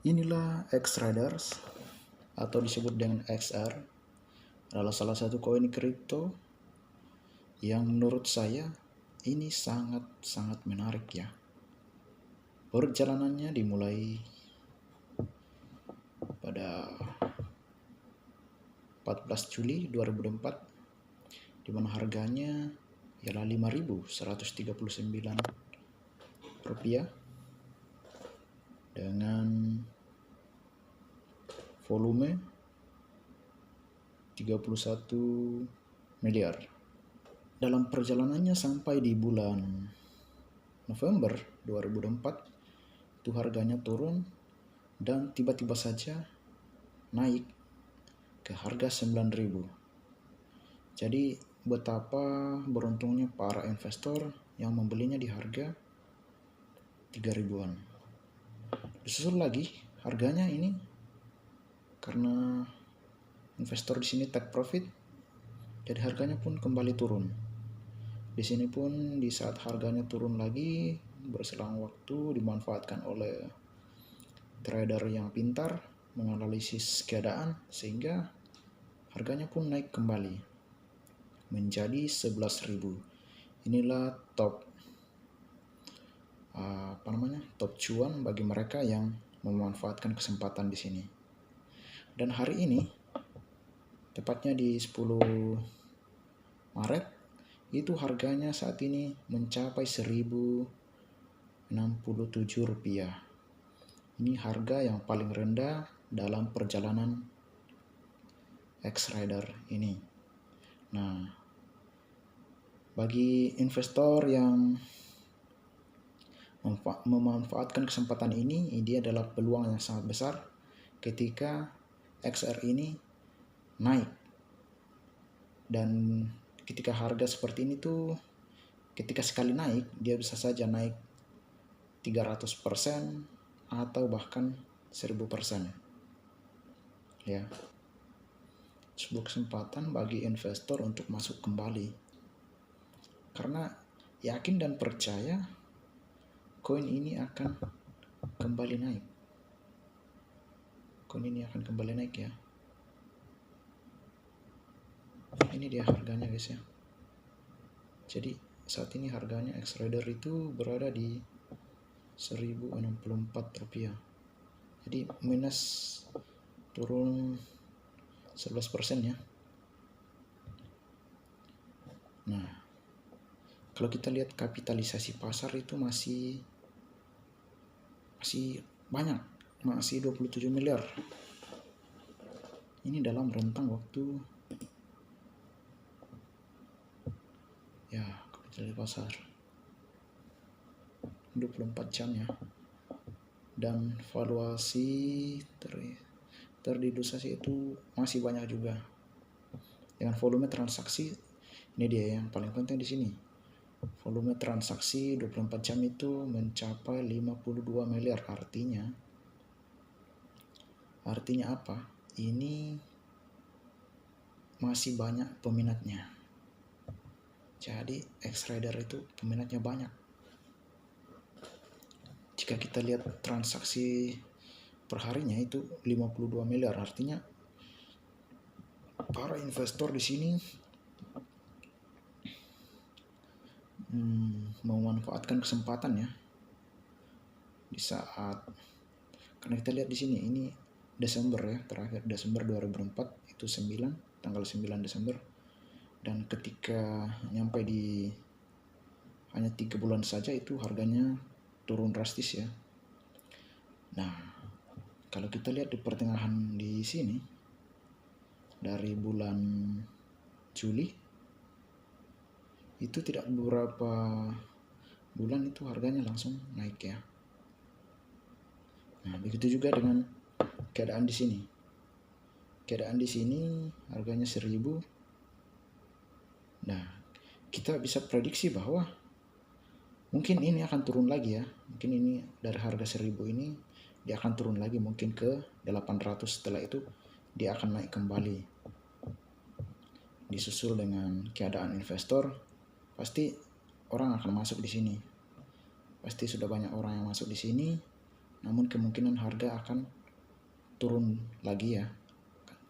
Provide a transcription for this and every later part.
Inilah X-Riders atau disebut dengan XR, adalah salah satu koin kripto yang menurut saya ini sangat menarik ya. Perjalanannya dimulai pada 14 Juli 2004 di mana harganya ialah Rp5.139 dengan volume 31 miliar. Dalam perjalanannya sampai di bulan November 2004 itu harganya turun dan tiba-tiba saja naik ke harga 9.000. Jadi betapa beruntungnya para investor yang membelinya di harga 3.000-an. Disusul lagi harganya ini karena investor di sini take profit, jadi harganya pun kembali turun. Di sini pun di saat harganya turun lagi, berselang waktu dimanfaatkan oleh trader yang pintar menganalisis keadaan sehingga harganya pun naik kembali menjadi 11.000. Inilah top cuan bagi mereka yang memanfaatkan kesempatan di sini. Dan hari ini tepatnya di 10 Maret itu harganya saat ini mencapai Rp1.067. Ini harga yang paling rendah dalam perjalanan X-Rider ini. Nah, bagi investor yang memanfaatkan kesempatan ini adalah peluang yang sangat besar ketika XR ini naik. Dan ketika harga seperti ini tuh, ketika sekali naik, dia bisa saja naik 300% atau bahkan 1000%. Ya. Sebuah kesempatan bagi investor untuk masuk kembali. Karena yakin dan percaya koin ini akan kembali naik. Koin ini akan kembali naik ya. Ini dia harganya guys ya. Jadi saat ini harganya X-Rider itu berada di Rp1.064. Jadi minus turun 11% ya. Nah, kalau kita lihat kapitalisasi pasar itu masih banyak, masih 27 miliar. Ini dalam rentang waktu ya kapitalisasi pasar 24 jam ya. Dan valuasi terdeduksi itu masih banyak juga. Dengan volume transaksi, ini dia yang paling penting di sini. Volume transaksi 24 jam itu mencapai 52 miliar. Artinya apa? Ini masih banyak peminatnya. Jadi X-Rider itu peminatnya banyak. Jika kita lihat transaksi perharinya itu 52 miliar, artinya para investor di sini memanfaatkan kesempatan ya. Di saat, karena kita lihat di sini ini Desember ya, terakhir Desember 2004 itu tanggal 9 Desember, dan ketika nyampe di hanya 3 bulan saja itu harganya turun drastis ya. Nah, kalau kita lihat di pertengahan di sini dari bulan Juli itu tidak beberapa bulan itu harganya langsung naik ya. Nah, begitu juga dengan keadaan di sini. Keadaan di sini harganya 1.000. Nah, kita bisa prediksi bahwa mungkin ini akan turun lagi ya. Mungkin ini dari harga 1.000 ini dia akan turun lagi mungkin ke 800. Setelah itu dia akan naik kembali. Disusul dengan keadaan investor, pasti orang akan masuk di sini. Pasti sudah banyak orang yang masuk di sini. Namun kemungkinan harga akan turun lagi ya,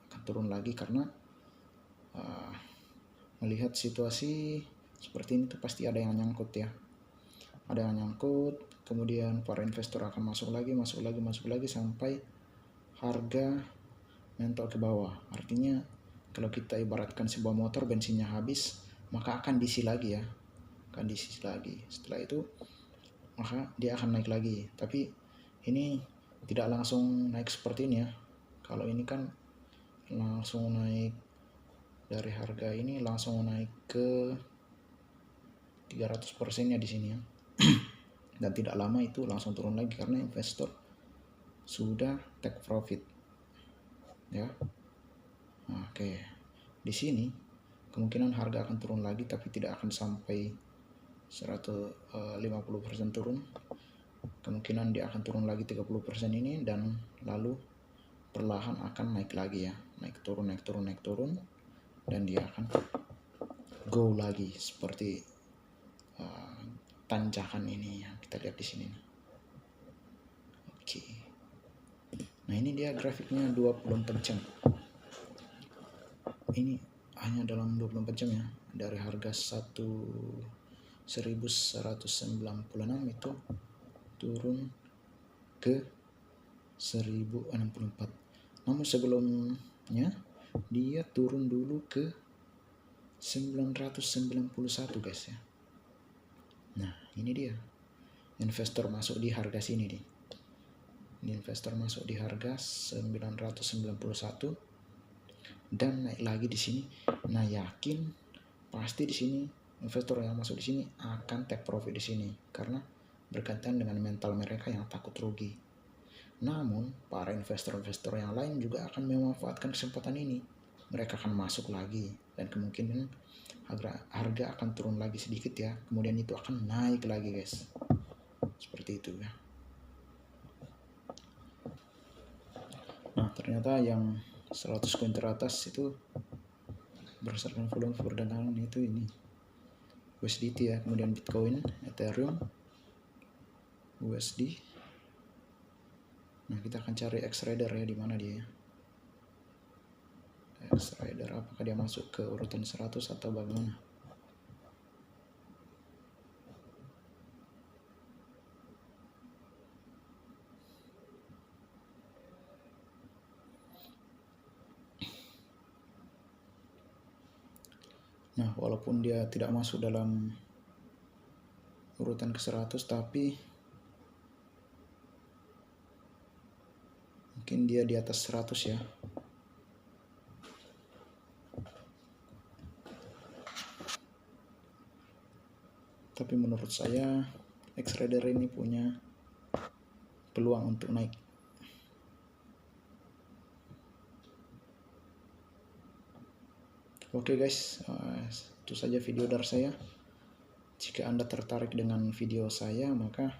akan turun lagi karena melihat situasi seperti ini tuh pasti ada yang nyangkut ya, ada yang nyangkut, kemudian para investor akan masuk lagi sampai harga mentok ke bawah. Artinya kalau kita ibaratkan sebuah motor bensinnya habis, maka akan diisi lagi ya, akan diisi lagi. Setelah itu maka dia akan naik lagi, tapi ini tidak langsung naik seperti ini ya. Kalau ini kan langsung naik, dari harga ini langsung naik ke 300% ya di sini ya. Dan tidak lama itu langsung turun lagi karena investor sudah take profit ya. Oke, di sini kemungkinan harga akan turun lagi tapi tidak akan sampai 150% turun. Kemungkinan dia akan turun lagi 30% ini, dan lalu perlahan akan naik lagi ya, naik turun, dan dia akan go lagi seperti tanjakan ini yang kita lihat di sini. Oke. Nah, ini dia grafiknya 24 jam. Ini hanya dalam 24 jam ya, dari harga 1196 itu turun ke 1064. Namun sebelumnya dia turun dulu ke 991 guys ya. Nah, ini dia investor masuk di harga sini nih. Ini investor masuk di harga 991 dan naik lagi di sini. Nah, yakin pasti di sini investor yang masuk di sini akan take profit di sini karena berkaitan dengan mental mereka yang takut rugi. Namun para investor-investor yang lain juga akan memanfaatkan kesempatan ini. Mereka akan masuk lagi dan kemungkinan harga akan turun lagi sedikit ya, kemudian itu akan naik lagi guys, seperti itu ya. Nah, ternyata yang 100 koin teratas itu berdasarkan volume perdagangan itu ini USDT ya, kemudian Bitcoin, Ethereum, USD. Nah, kita akan cari Xraider ya, di mana dia ya. Xraider, apakah dia masuk ke urutan 100 atau bagaimana? Nah, walaupun dia tidak masuk dalam urutan ke 100, tapi mungkin dia di atas 100 ya. Tapi menurut saya Xraider ini punya peluang untuk naik. Oke guys, itu saja video dari saya. Jika Anda tertarik dengan video saya, maka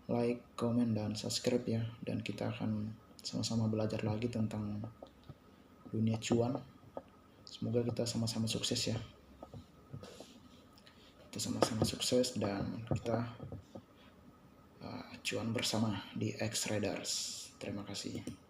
like, komen, dan subscribe ya. Dan kita akan sama-sama belajar lagi tentang dunia cuan. Semoga kita sama-sama sukses ya. Kita sama-sama sukses dan kita cuan bersama di Xraiders. Terima kasih.